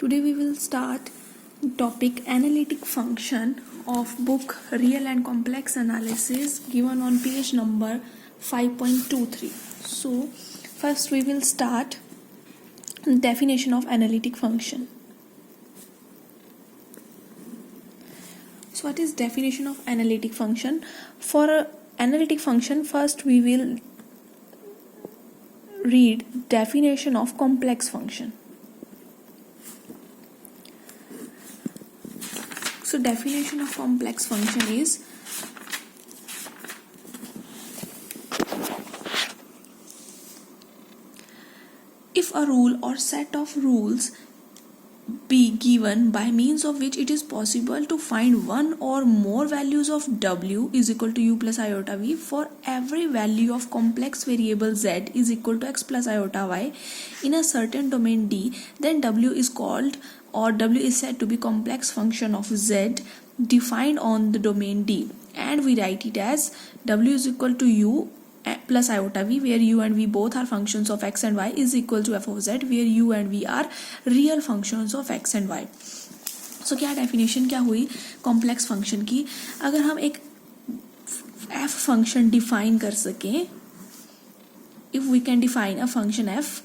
Today we will start topic analytic function of book Real and Complex Analysis given on page number 5.23. So first we will start definition of analytic function. So what is definition of analytic function? For analytic function, first we will read definition of complex function. So definition of complex function is if a rule or set of rules be given by means of which it is possible to find one or more values of w is equal to u plus iota v for every value of complex variable z is equal to x plus iota y in a certain domain D, then w is called or w is said to be complex function of z defined on the domain D, and we write it as w is equal to u plus iota v where u and v both are functions of x and y is equal to f of z where u and v are real functions of x and y. So क्या definition क्या हुई complex function की? अगर हम एक f function define कर सकें, if we can define a function f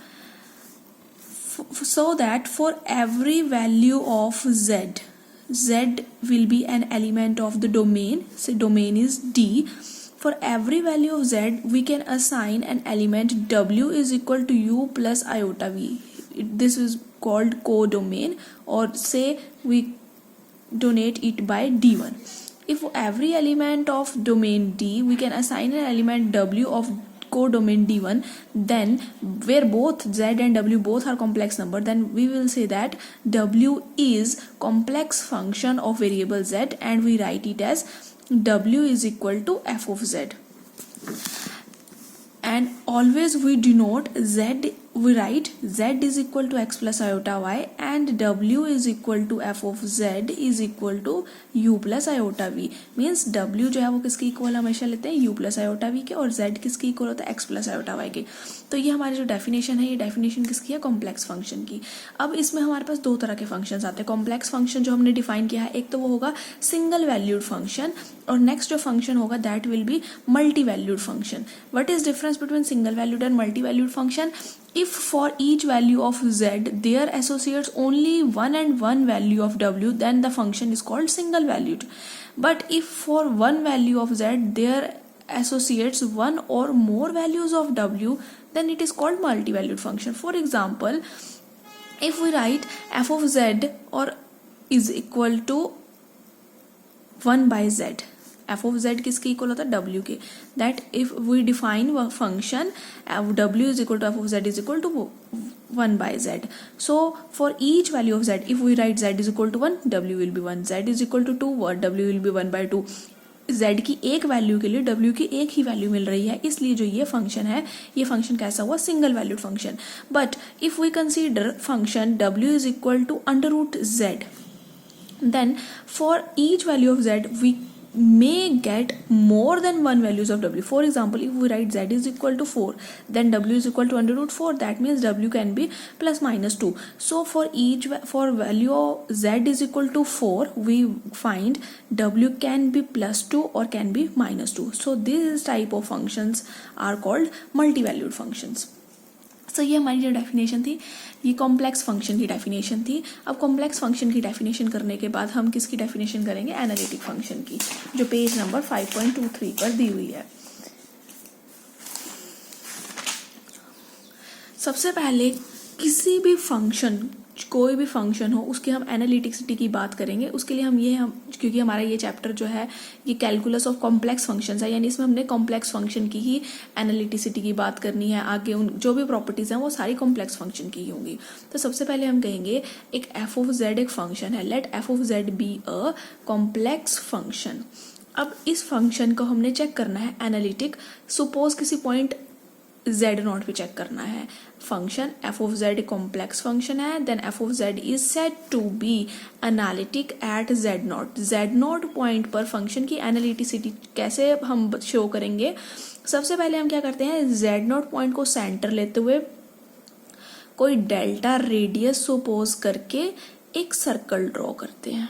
so that for every value of z will be an element of the domain, say domain is D. For every value of z we can assign an element w is equal to u plus iota v. This is called codomain, or say we denote it by d1. If every element of domain D we can assign an element w of codomain d1, then where both z and w both are complex number, then we will say that w is complex function of variable z, and we write it as w is equal to f of z. And always we denote z, we write z is equal to x plus iota y and w is equal to f of z is equal to u plus iota v. Means w जो है वो किसके equal हमेशा लेते हैं u plus iota v के, और z किसके इक्वल होता है x plus iota y के. तो ये हमारी जो डेफिनेशन है, ये डेफिनेशन किसकी है? कॉम्प्लेक्स फंक्शन की. अब इसमें हमारे पास दो तरह के फंक्शंस आते हैं. कॉम्प्लेक्स फंक्शन जो हमने डिफाइन किया है, एक तो वो होगा सिंगल वैल्यूड फंक्शन, और नेक्स्ट जो फंक्शन होगा that will B multi valued function. What is difference between single valued and multi valued function? If for each value of z there associates only one and one value of w, then the function is called single valued. But if for one value of z there associates one or more values of w, then it is called multi-valued function. For example, if we write f of z or is equal to 1 by z, f of z किसके equal होता है? w के. That if we define function w is equal to f of z is equal to 1 by z. So for each value of z, if we write z is equal to 1, w will be 1. z is equal to 2, w will be 1 by 2. z की एक value के लिए w की एक ही value मिल रही है, इसलिए जो ये फंक्शन है, ये फंक्शन कैसा हुआ? Single valued function. But if we consider function w is equal to under root z, then for each value of z we may get more than one values of w. For example, if we write z is equal to 4, then w is equal to under root 4. That means w can be plus minus 2. So for value of z is equal to 4, we find w can be plus 2 or can be minus 2. So this type of functions are called multi-valued functions. तो ये हमारी जो definition थी, ये complex function की definition थी. अब complex function की डेफिनेशन करने के बाद हम किसकी डेफिनेशन करेंगे? एनालिटिक फंक्शन की, जो पेज नंबर 5.23 पर दी हुई है. सबसे पहले किसी भी फंक्शन, कोई भी फंक्शन हो, उसकी हम एनालिटिसिटी की बात करेंगे. उसके लिए हम क्योंकि हमारा ये चैप्टर जो है ये कैलकुलस ऑफ कॉम्प्लेक्स फंक्शंस है, यानी इसमें हमने कॉम्प्लेक्स फंक्शन की ही एनालिटिसिटी की बात करनी है. आगे उन जो भी प्रॉपर्टीज हैं वो सारी कॉम्प्लेक्स फंक्शन की ही होंगी. तो सबसे पहले हम कहेंगे एक एफ ऑफ जेड एक फंक्शन है. Let f of z be a complex function. अब इस फंक्शन को हमने चेक करना है एनालिटिक. सपोज किसी पॉइंट z0 पे चेक करना है. Function f of z complex function है, then f of z is said to be analytic at z0. z0 point पर फंक्शन की एनालिटिसिटी कैसे हम शो करेंगे? सबसे पहले हम क्या करते हैं, z0 पॉइंट को सेंटर लेते हुए कोई डेल्टा रेडियस सपोज करके एक सर्कल ड्रॉ करते हैं।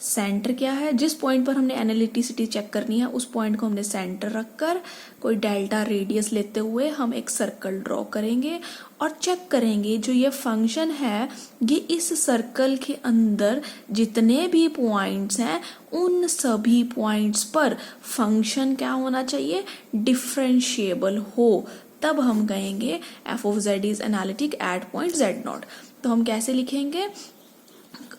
सेंटर क्या है, जिस पॉइंट पर हमने एनालिटिसिटी चेक करनी है उस पॉइंट को हमने सेंटर रखकर कोई डेल्टा रेडियस लेते हुए हम एक सर्कल ड्रॉ करेंगे और चेक करेंगे जो ये फंक्शन है ये इस सर्कल के अंदर जितने भी पॉइंट्स हैं उन सभी पॉइंट्स पर फंक्शन क्या होना चाहिए, डिफरेंशिएबल हो। तब हम कहेंगे f of z is analytic at point z naught. तो हम कैसे लिखेंगे,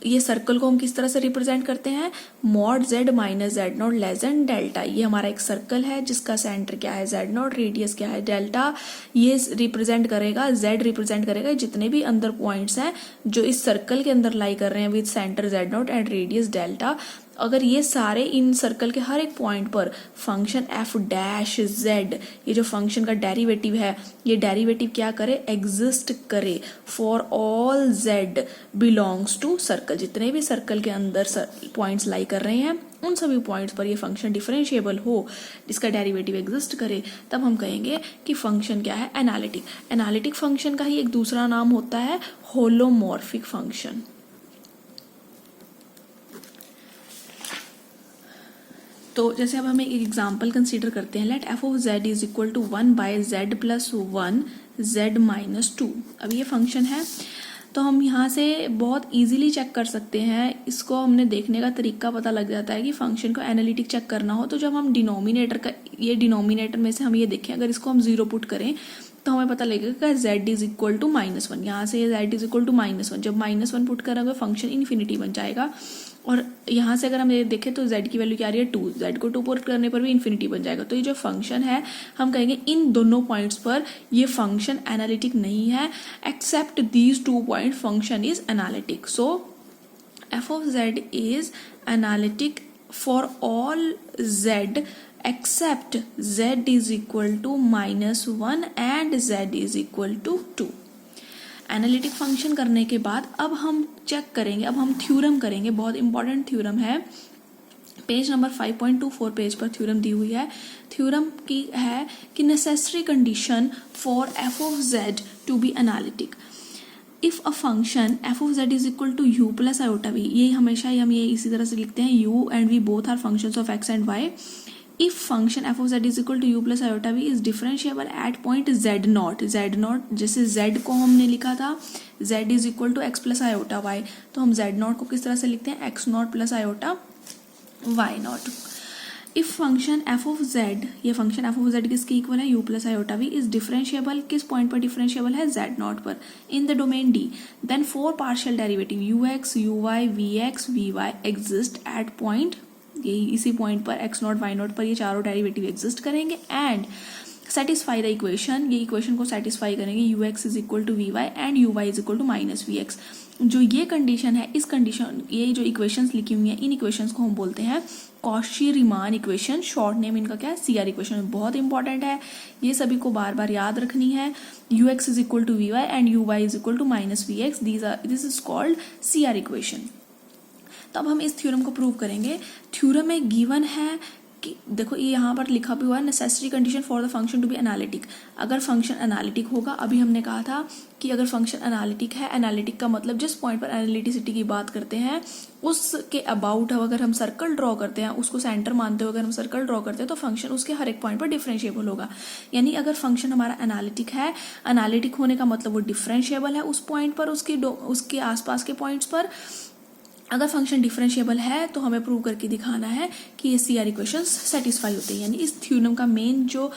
ये सर्कल को हम किस तरह से रिप्रेजेंट करते हैं, mod Z minus z not less than delta. ये हमारा एक सर्कल है जिसका सेंटर क्या है जेड नॉट, रेडियस क्या है डेल्टा। ये रिप्रेजेंट करेगा, जेड रिप्रेजेंट करेगा जितने भी अंदर पॉइंट्स हैं जो इस सर्कल के अंदर लाई कर रहे हैं with centre Z naught and radius delta. अगर ये सारे इन सर्कल के हर एक पॉइंट पर फंक्शन एफ डैश जेड, ये जो फंक्शन का डेरिवेटिव है, ये डेरिवेटिव क्या करे, एग्जिस्ट करे for all z belongs to circle. जितने भी सर्कल के अंदर पॉइंट्स लाई कर रहे हैं उन सभी पॉइंट्स पर ये फंक्शन डिफरेंशिएबल हो, जिसका डेरिवेटिव एग्जिस्ट करे, तब हम कहेंगे कि फंक्शन क्या है, एनालिटिक। एनालिटिक फंक्शन का ही एक दूसरा नाम होता है होलोमॉर्फिक फंक्शन। तो जैसे अब हमें एक एग्जांपल कंसीडर करते हैं, let f of z is equal to 1 by z plus 1 z minus 2। अब ये फंक्शन है तो हम यहाँ से बहुत इजीली चेक कर सकते हैं, इसको हमने देखने का तरीका पता लग जाता है कि फंक्शन को एनालिटिक चेक करना हो तो जब हम डिनोमिनेटर का, ये डिनोमिनेटर में से हम ये देखें अगर इसको हम 0 पुट करें तो हमें पता लगेगा कि z इज इक्वल टू -1। यहाँ से z इज इक्वल टू -1, जब -1 पुट करेंगे फंक्शन इन्फिनिटी बन जाएगा। और यहाँ से अगर हम ये देखें तो z की वैल्यू क्या आ रही है 2, z को 2 पुट करने पर भी इन्फिनिटी बन जाएगा। तो ये जो फंक्शन है हम कहेंगे इन दोनों पॉइंट्स पर ये फंक्शन एनालिटिक नहीं है, except these 2 point function is analytic. So f of z is analytic for all z except z is equal to -1 and z is equal to 2। Analytic function करने के बाद अब हम चेक करेंगे, अब हम थ्योरम करेंगे, बहुत इंपॉर्टेंट थ्योरम है। पेज नंबर 5.24 पेज पर थ्योरम दी हुई है। थ्योरम की है कि necessary condition for f of z to be analytic, if a function f of z is equal to u plus iota v, ये हमेशा हम ये इसी तरह से लिखते हैं, u and v both are functions of x and y. If function f of z is equal to u plus iota v is differentiable at point z naught, जैसे z को हमने लिखा था z is equal to x plus iota y, तो हम z naught को किस तरह से लिखते हैं, x naught plus iota y naught। If function f of z, ये फंक्शन f of z किसके इक्वल है, u plus iota v is differentiable, किस पॉइंट पर डिफरेंशिएबल है, z naught पर, in the domain D, then four partial derivative ux, uy, vx, vy exist at point, यही इसी point पर x not y naught पर ये चारों डेरिवेटिव एग्जिस्ट करेंगे एंड सेटिस्फाई द इक्वेशन, ये इक्वेशन को सेटिस्फाई करेंगे ux is equal to v y and u y is equal to minus v x. जो ये कंडीशन है, इस कंडीशन, ये जो इक्वेशंस लिखी हुई हैं इन इक्वेशंस को हम बोलते हैं Cauchy Riemann equation, short name इनका क्या है, CR इक्वेशन। बहुत इंपॉर्टेंट है, ये सभी को बार बार याद रखनी है। ux is equal to v y and u y is equal to minus v x, this is called CR equation. तो अब हम इस थ्योरम को प्रूव करेंगे। थ्योरम में गिवन है कि देखो ये यहाँ पर लिखा भी हुआ है, necessary condition for the function to be analytic. अगर फंक्शन एनालिटिक होगा, अभी हमने कहा था कि अगर फंक्शन एनालिटिक है, एनालिटिक का मतलब जिस पॉइंट पर एनालिटिसिटी की बात करते हैं उसके अबाउट अगर हम सर्कल ड्रॉ करते हैं, उसको सेंटर मानते हुए अगर हम सर्कल ड्रॉ करते हैं तो फंक्शन उसके हर एक पॉइंट पर डिफरेंशिएबल होगा। यानी अगर फंक्शन हमारा एनालिटिक है, एनालिटिक होने का मतलब वो डिफरेंशिएबल है उस पॉइंट पर, उसके आसपास के पॉइंट्स पर। अगर फंक्शन डिफरेंशिएबल है तो हमें प्रूव करके दिखाना है कि ये CR इक्वेशंस सेटिस्फाई होते हैं। यानी इस थ्योरम का मेन जो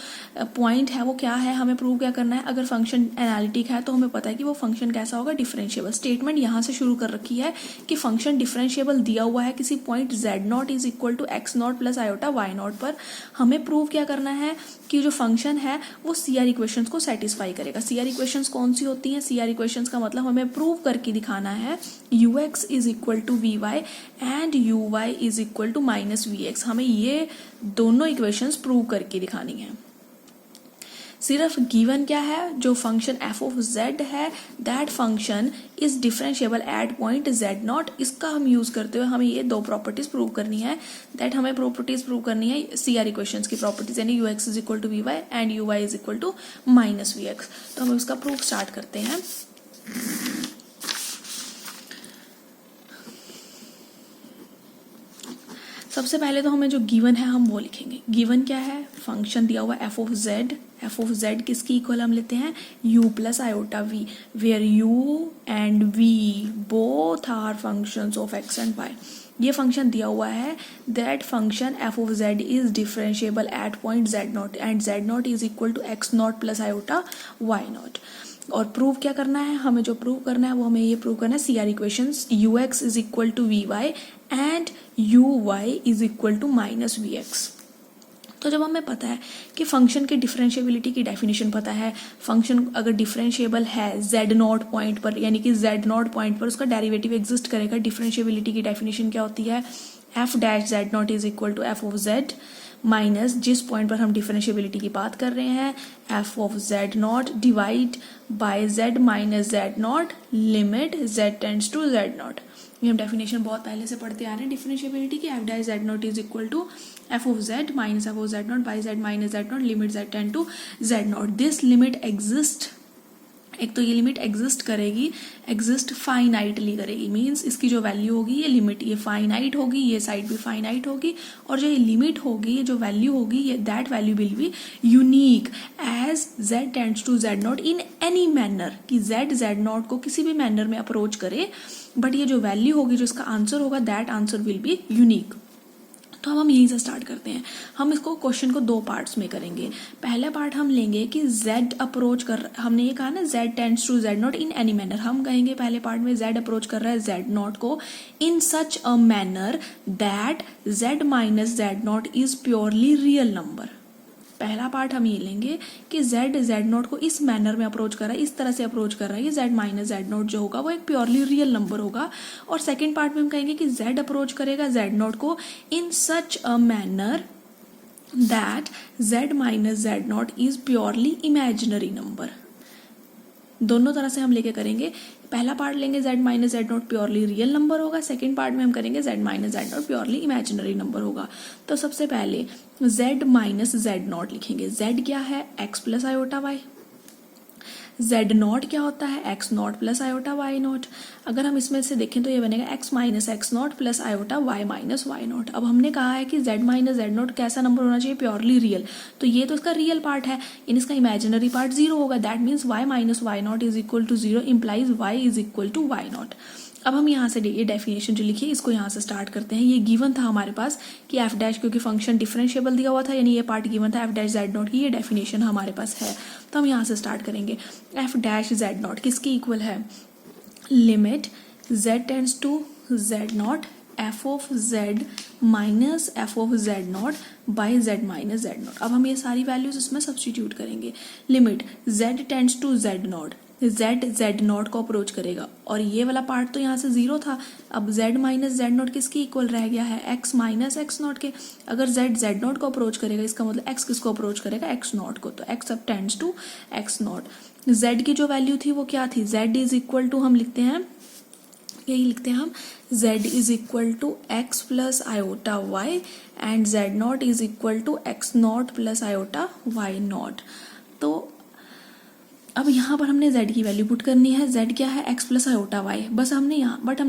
पॉइंट है वो क्या है, हमें प्रूव क्या करना है, अगर फंक्शन एनालिटिक है तो हमें पता है कि वो फंक्शन कैसा होगा, डिफरेंशिएबल। स्टेटमेंट यहाँ से शुरू कर रखी है कि फंक्शन डिफरेंशिएबल दिया हुआ है किसी point z naught is equal to x naught plus iota y naught पर। हमें प्रूव क्या करना है कि जो फंक्शन है वो CR इक्वेशंस को सेटिस्फाई करेगा। CR इक्वेशंस कौन सी होती हैं, CR इक्वेशंस का मतलब हमें प्रूव करके दिखाना है ux is equal to v y and u y is equal to minus v x. हमें ये दोनों इक्वेशंस प्रूव करके दिखानी है। सिर्फ गिवन क्या है, जो फंक्शन एफ ऑफ जेड है that function is differentiable at point z not. इसका हम यूज करते हुए हमें ये दो प्रॉपर्टीज प्रूव करनी है, दैट हमें प्रॉपर्टीज प्रूव करनी है CR इक्वेशंस की प्रॉपर्टीज, यानी u x is equal to v y and u y is equal to minus v x. तो हम इसका प्रूफ स्टार्ट करते हैं। सबसे पहले तो हमें जो गिवन है हम वो लिखेंगे। गिवन क्या है, फंक्शन दिया हुआ f of z. F of z किसकी इक्वल हम लेते हैं, u plus iota v, where u and v both are functions of x and y। ये फंक्शन दिया हुआ है, that function f of z is differentiable at point z naught and z naught is equal to x naught plus iota y naught. और prove क्या करना है, हमें जो प्रूव करना है वो हमें ये प्रूव करना है CR equations u x is equal to v y and u y is equal to minus v x. तो जब हमें पता है कि फंक्शन की डिफरेंशिएबिलिटी की डेफिनेशन पता है, फंक्शन अगर डिफरेंशिएबल है z नॉट पॉइंट पर, यानी कि z नॉट पॉइंट पर उसका डेरिवेटिव एग्जिस्ट करेगा। डिफरेंशिएबिलिटी की डेफिनेशन क्या होती है, f dash z naught is equal to f of z minus जिस पॉइंट पर हम डिफरेंशिएबिलिटी की बात कर रहे हैं f of z naught divide by z minus z naught limit z tends to z naught. ये हम डेफिनेशन बहुत पहले से पढ़ते आ रहे हैं डिफरेंशिएबिलिटी की। f dash z naught is equal to f of z minus f of z naught by z minus z naught limit z tend to z naught. This limit exist, एक तो ये लिमिट एग्जिस्ट करेगी, exist finitely करेगी, means इसकी जो value होगी ये limit ये फाइनाइट होगी, ये साइड भी फाइनाइट होगी, और जो ये लिमिट होगी, ये जो वैल्यू होगी, ये that value will be unique as z tends to z naught in any manner, कि z नॉट को किसी भी मैनर में अप्रोच करे, बट ये जो वैल्यू होगी, जो इसका आंसर होगा, that answer will be unique. तो अब हम यहीं से स्टार्ट करते हैं। हम इसको क्वेश्चन को दो पार्ट्स में करेंगे। पहला पार्ट हम लेंगे कि z अप्रोच कर, हमने ये कहा ना z tends to z naught in any manner, हम कहेंगे पहले पार्ट में z अप्रोच कर रहा है z नॉट को in such a manner that z minus z naught is purely real number. पहला पार्ट हम ये लेंगे कि z नॉट को इस मैनर में अप्रोच कर रहा है, इस तरह से अप्रोच कर रहा है, z माइनस z नॉट जो होगा वो एक प्योरली रियल नंबर होगा। और सेकंड पार्ट में हम कहेंगे कि z अप्रोच करेगा z नॉट को in such a manner that z minus z naught is purely imaginary number. दोनों तरह से हम लेके करेंगे। पहला पार्ट लेंगे z minus z not purely real number होगा, सेकंड पार्ट में हम करेंगे z minus z not purely imaginary number होगा। तो सबसे पहले z माइनस z नॉट लिखेंगे। z क्या है, x plus iota y। z not क्या होता है, x naught plus iota y not. अगर हम इसमें से देखें तो ये बनेगा x minus x naught plus iota y minus y naught. अब हमने कहा है कि z माइनस z नॉट कैसा नंबर होना चाहिए, प्योरली रियल, तो ये तो इसका रियल पार्ट है, इन इसका इमेजिनरी पार्ट 0 होगा, that means y minus y naught is equal to 0 implies y is equal to y naught. अब हम यहाँ से ये डेफिनेशन जो लिखी है इसको यहाँ से स्टार्ट करते हैं। ये गिवन था हमारे पास कि f डैश, क्योंकि फंक्शन डिफरेंशिएबल दिया हुआ था, यानी ये पार्ट गिवन था, f डैश z नॉट की ये डेफिनेशन हमारे पास है। तो हम यहाँ से स्टार्ट करेंगे। f डैश z नॉट किसकी इक्वल है, limit z tends to z naught f of z minus f of z naught by z minus z naught. अब हम ये सारी वैल्यूज इसमें सब्सटीट्यूट करेंगे। Limit z tends to z naught, z naught को approach करेगा, और ये वाला पार्ट तो यहाँ से 0 था। अब z माइनस z नॉट किसकी इक्वल रह गया है, x माइनस x नॉट के। अगर z नॉट को अप्रोच करेगा, इसका मतलब x किसको अप्रोच करेगा, x नॉट को, तो x अब tends to x naught. z की जो वैल्यू थी वो क्या थी, z इज इक्वल टू, हम लिखते हैं यही लिखते हैं हम, z is equal to x plus iota y and z naught is equal to x naught plus iota y naught. तो अब यहाँ पर हमने z की वैल्यू पुट करनी है। z क्या है, x प्लस आयोटा y, बस हमने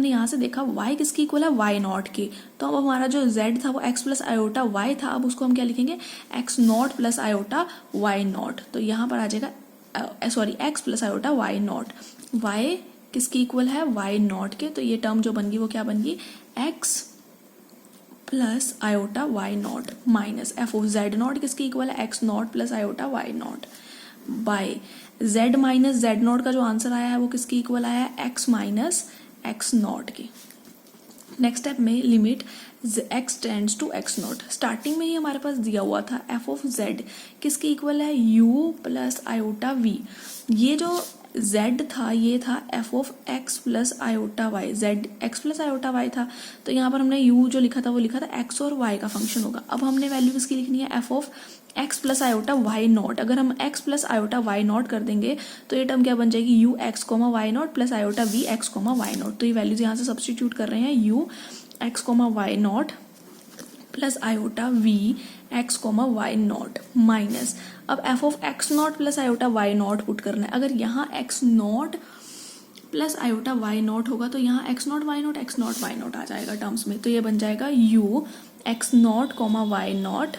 यहाँ से देखा y किसकी इक्वल है, y नॉट की। तो अब हमारा जो z था वो x प्लस आयोटा y था, अब उसको हम क्या लिखेंगे, x naught plus iota y naught. तो यहाँ पर आ जाएगा sorry x plus iota y not, y किसकी इक्वल है, y नॉट के। तो ये टर्म जो बन गई वो क्या बन गई, x plus iota y naught minus f of z naught किसकी इक्वल है, x naught plus iota y naught by z minus z naught का जो आंसर आया है वो किसकी इक्वल आया है, x माइनस x नॉट के। नेक्स्ट स्टेप में limit x tends to x naught, starting में ही हमारे पास दिया हुआ था f ऑफ z किसकी इक्वल है, u प्लस आयोटा v। ये जो z था ये था f of x plus iota y, z x plus iota y था, तो यहाँ पर हमने u जो लिखा था वो लिखा था x और y का फंक्शन होगा। अब हमने वैल्यू किसकी लिखनी है, f of x plus iota y naught, अगर हम x plus iota y naught कर देंगे तो ये टर्म क्या बन जाएगी, u x comma y naught plus iota v x comma y naught. तो ये वैल्यूज यहाँ से सब्सटीट्यूट कर रहे हैं, u x comma y naught plus iota v x comma y naught minus, अब f of x naught plus iota y naught put करना है। अगर यहाँ x naught plus iota y naught होगा तो यहाँ एक्स नॉट वाई नॉट आ जाएगा टर्म्स में, तो ये बन जाएगा u x naught comma y naught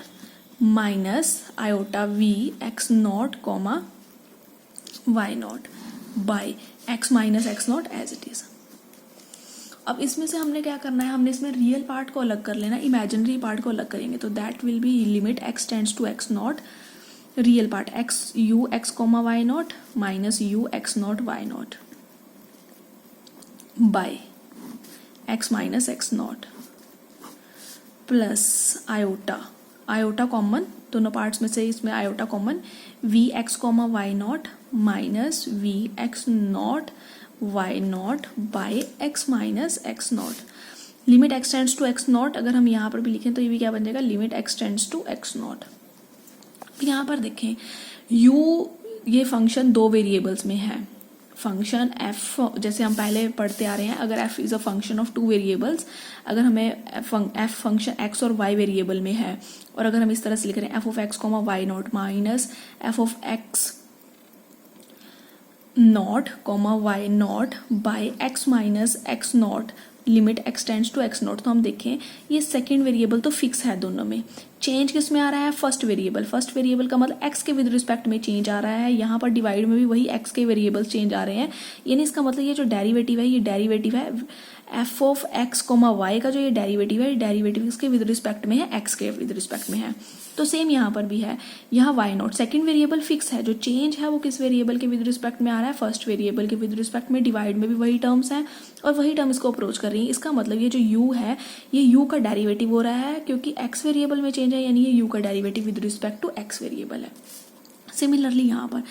minus iota v x naught comma y naught by x minus x naught as it is. अब इसमें से हमने क्या करना है, हमने इसमें रियल पार्ट को अलग कर लेना, इमेजिनरी पार्ट को अलग करेंगे, तो that will be limit x tends to x naught, real part x u x comma y naught minus u x naught y naught by x minus x naught plus iota common, दोनों parts में से इसमें iota common, v x comma y naught minus v x naught y naught by x minus x naught. Limit x tends to x naught अगर हम यहाँ पर भी लिखें तो ये भी क्या बन जाएगा, limit x tends to x naught. यहाँ पर देखें u ये फंक्शन दो वेरिएबल्स में है, फंक्शन f जैसे हम पहले पढ़ते आ रहे हैं, अगर f is a function of two variables, अगर हमें f फंक्शन x और y वेरिएबल में है, और अगर हम इस तरह से लिख रहे हैं f of x comma y naught minus f of x naught comma y naught by x minus x naught limit x tends to x naught, तो हम देखें ये सेकेंड वेरिएबल तो फिक्स है दोनों में, चेंज किस में आ रहा है, फर्स्ट वेरिएबल का मतलब एक्स के विद रिस्पेक्ट में चेंज आ रहा है, यहाँ पर डिवाइड में भी वही एक्स के वेरिएबल्स चेंज आ रहे हैं, यानी इसका मतलब ये जो डेरिवेटिव है ये डेरिवेटिव है f of x comma y का, जो ये डेरिवेटिव है, डेरिवेटिव इसके विद रिस्पेक्ट में है, एक्स के विद रिस्पेक्ट में है। तो सेम यहाँ पर भी है, यहाँ y naught second variable fix है, जो चेंज है वो किस वेरिएबल के विद रिस्पेक्ट में आ रहा है, फर्स्ट वेरिएबल के विद रिस्पेक्ट में, डिवाइड में भी वही टर्म्स हैं और वही टर्म इसको अप्रोच कर रही है। इसका मतलब ये जो u है ये u का डेरिवेटिव हो रहा है, क्योंकि x वेरिएबल में चेंज है, यानी ये u का derivative with respect to x variable है। सिमिलरली यहाँ पर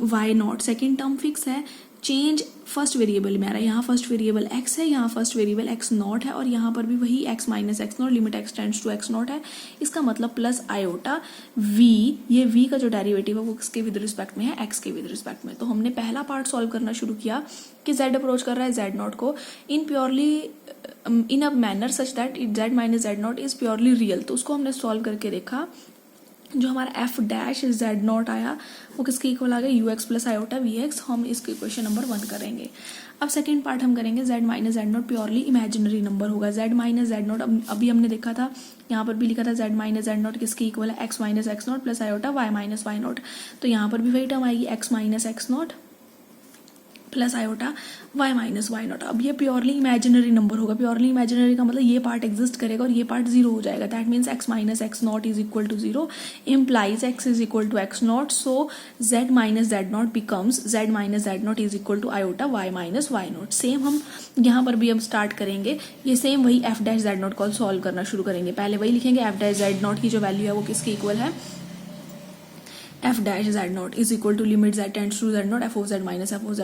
y naught second term fix है, चेंज फर्स्ट वेरिएबल में आ रहा है, यहाँ फर्स्ट वेरिएबल x है, यहाँ फर्स्ट वेरिएबल x नॉट है, और यहाँ पर भी वही x minus x naught limit x tends to x naught है। इसका मतलब प्लस आयोटा v, ये v का जो डेरिवेटिव है वो किसके विद रिस्पेक्ट में है, x के विद रिस्पेक्ट में। तो हमने पहला पार्ट सॉल्व करना शुरू किया कि z अप्रोच कर रहा है z नॉट को in purely in a manner such that z minus z naught is purely real, तो उसको हमने सॉल्व करके देखा, जो हमारा एफ डैश जेड नॉट आया वो किसके इक्वल आ गया, u x plus iota v x. हम इसके क्वेश्चन नंबर 1 करेंगे। अब सेकंड पार्ट हम करेंगे z minus z naught purely imaginary number होगा, जेड माइनस जेड नॉट अभी हमने देखा था, यहाँ पर भी लिखा था जेड माइनस जेड नॉट किसके इक्वल है, x minus x naught plus iota y minus y naught. तो यहाँ पर भी वही टर्म आएगी x minus x naught plus iota y minus y naught. अब ये प्योरली इमेजिनरी नंबर होगा, प्योरली इमेजिनरी का मतलब ये पार्ट एग्जिस्ट करेगा और ये पार्ट जीरो हो जाएगा, that means x minus x naught is equal to zero implies x is equal to x naught, so z minus z naught becomes z minus z naught is equal to iota y minus y naught. Same हम यहाँ पर भी अब start करेंगे, ये same वही F dash z naught को solve करना शुरू करेंगे। पहले वही लिखेंगे एफ डैश जेड नॉट की जो वैल्यू है वो किसके इक्वल है, f dash z naught is equal to limit z tends to z naught f of z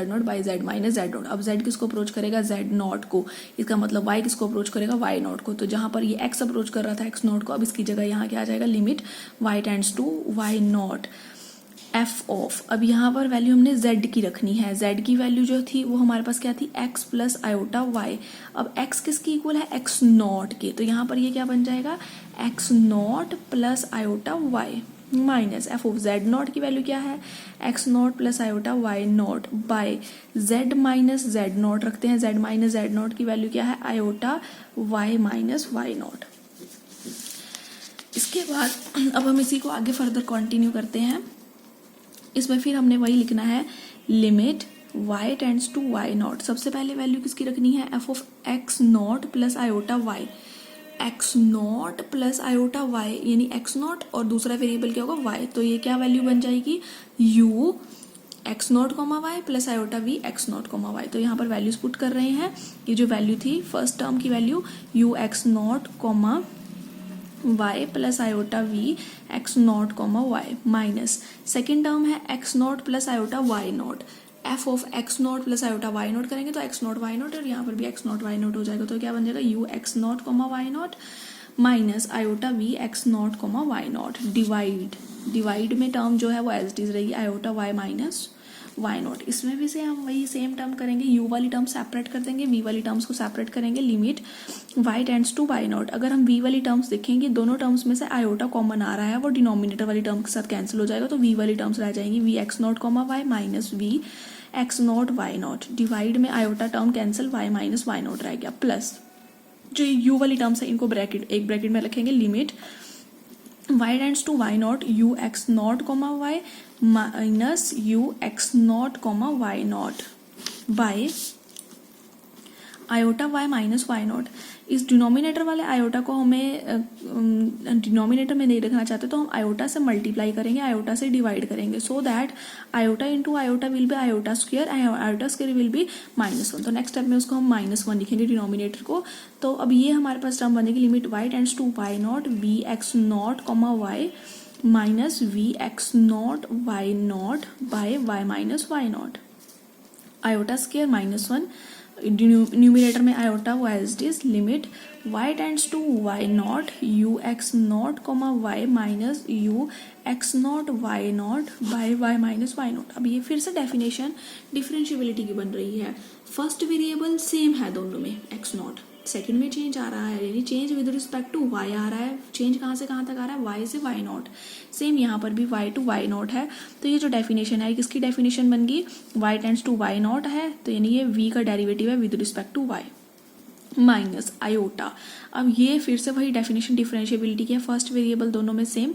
naught by z minus z naught. अब जेड किसको अप्रोच करेगा, जेड नॉट को, इसका मतलब वाई किसको अप्रोच करेगा, वाई नॉट को। तो जहां पर ये एक्स अप्रोच कर रहा था एक्स नॉट को, अब इसकी जगह यहाँ क्या आ जाएगा, limit y tends to y naught f of. अब यहाँ पर वैल्यू हमने z की रखनी है, z की वैल्यू जो थी वो हमारे पास क्या थी, x प्लस आयोटा y। अब x किसकी इक्वल है, x नॉट के, तो यहाँ पर ये क्या बन जाएगा, x naught plus iota y minus f of z naught की वैल्यू क्या है, x naught plus iota y naught by z minus z naught रखते हैं, जेड माइनस जेड नॉट की वैल्यू क्या है, iota y minus y naught. इसके बाद अब हम इसी को आगे फर्दर कंटिन्यू करते हैं। इसमें फिर हमने वही लिखना है, limit y tends to y naught. सबसे पहले वैल्यू किसकी रखनी है, f of x naught plus iota y, x naught plus iota y यानी x नॉट और दूसरा वेरिएबल क्या होगा y, तो ये क्या वैल्यू बन जाएगी, u x naught comma y plus iota v x naught comma y. तो यहाँ पर वैल्यूज पुट कर रहे हैं, ये जो वैल्यू थी फर्स्ट टर्म की value u x naught comma y plus iota v x naught comma y minus second term है x naught plus iota y naught, f of x naught plus iota y naught करेंगे तो x naught y naught और यहाँ पर भी x naught y not हो जाएगा, तो क्या बन जाएगा u x naught comma y naught minus iota v x naught comma y naught divide divide में टर्म जो है वो एज इट इज रहेगी iota y minus y naught. इसमें भी से हम वही सेम टर्म करेंगे, यू वाली टर्म सेपरेट कर देंगे, वी वाली टर्म्स को सेपरेट करेंगे, limit y tends to y naught. अगर हम वी वाली टर्म्स देखेंगे, दोनों टर्म्स में से आयोटा कॉमन आ रहा है, वो डिनोमिनेटर वाली टर्म के साथ कैंसिल हो जाएगा, तो वी वाली टर्म्स रह जाएंगी v x naught comma y minus v x naught y naught. Divide में iota term cancel, y minus y naught रह गया, प्लस जो यू वाली टर्म्स है इनको एक ब्रैकेट में रखेंगे, limit y tends to y naught u x naught comma y minus u x naught comma y naught by iota y minus y naught. इस डिनोमिनेटर वाले आयोटा को हमें डिनोमिनेटर में नहीं रखना चाहते, तो हम आयोटा से मल्टीप्लाई करेंगे, आयोटा से डिवाइड करेंगे, so that iota into iota will be iota square and iota square will be -1। तो नेक्स्ट स्टेप में उसको हम -1 लिखेंगे डिनोमिनेटर को। तो अब ये हमारे पास टर्म बनेगी, limit y tends to y naught v x naught comma y minus v x naught y naught by y minus y naught, iota square -1, numerator में आयोटा वो as it is, limit y tends to y naught u x naught comma y minus u x naught y naught by y minus y naught. अब ये फिर से definition differentiability की बन रही है। फर्स्ट वेरिएबल सेम है दोनों में, एक्स नॉट, सेकंड में चेंज आ रहा है, यानी change with respect to y आ रहा है। चेंज कहाँ से कहाँ तक आ रहा है, y से y नॉट। सेम यहाँ पर भी y टू y नॉट है। तो ये जो डेफिनेशन है, किसकी डेफिनेशन बन गई, y tends to y naught है, तो यानी ये v का डेरिवेटिव है with respect to y minus iota. अब ये फिर से वही डेफिनेशन डिफरेंशिएबिलिटी की है, फर्स्ट वेरिएबल दोनों में सेम,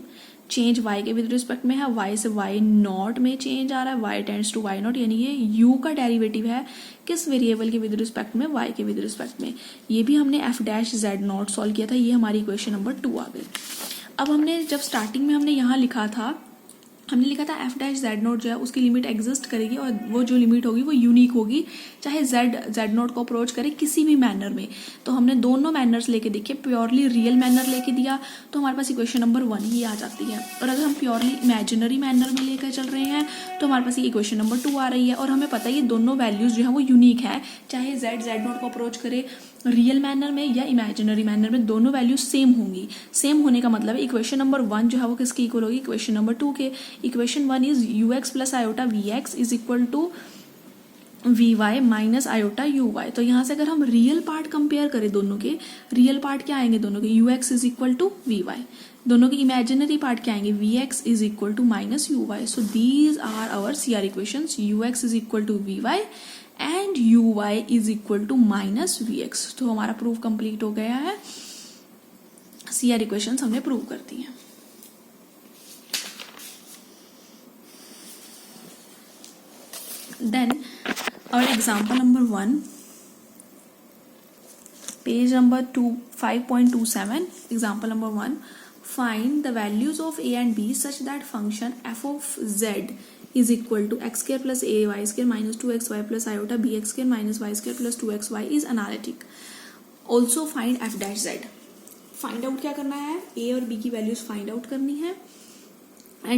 चेंज y के विद रिस्पेक्ट में है, y से y नॉट में चेंज आ रहा है, y tends to y naught, यानी ये u का डेरिवेटिव है किस वेरिएबल के विद रिस्पेक्ट में, y के विद रिस्पेक्ट में। ये भी हमने f dash z naught solve किया था, ये हमारी इक्वेशन नंबर 2 आ गई। अब हमने जब स्टार्टिंग में हमने यहाँ लिखा था, हमने लिखा था f डैश z नोट जो है उसकी लिमिट एग्जिस्ट करेगी और वो जो लिमिट होगी वो यूनिक होगी, चाहे z नोट को अप्रोच करे किसी भी मैनर में। तो हमने दोनों मैनर्स लेके देखे, प्योरली रियल मैनर लेके दिया तो हमारे पास इक्वेशन नंबर 1 ही आ जाती है, और अगर हम प्योरली इमेजिनरी मैनर में लेकर चल रहे हैं तो हमारे पास ये इक्वेशन नंबर 2 आ रही है। और हमें पता है ये दोनों वैल्यूज जो है वो यूनिक है, चाहे z नोट को अप्रोच करे रियल मैनर में या इमेजिनरी मैनर में, दोनों वैल्यूज सेम होंगी। सेम होने का मतलब है इक्वेशन नंबर 1 जो है वो किसकी इक्वल होगी, इक्वेशन नंबर 2 के। Equation 1 is u x plus iota v x is equal to v y minus iota u y. तो यहाँ से अगर हम रियल पार्ट कंपेयर करें दोनों के, रियल पार्ट क्या आएंगे दोनों के, u x is equal to v y. दोनों के इमेजिनरी पार्ट क्या आएंगे, v x is equal to minus u y. So these are our C R equations, u x is equal to v y and u y is equal to minus v x. तो हमारा proof complete हो गया है, C R equations हमने prove कर दी हैं। Then our example number 1, page number 5.27, example number 1, find the values of a and b such that function f of z is equal to x square plus a y square minus 2xy plus iota bx square minus y square plus 2xy is analytic. Also find f dash z. Find out क्या करना है, a और b की values find out करनी है।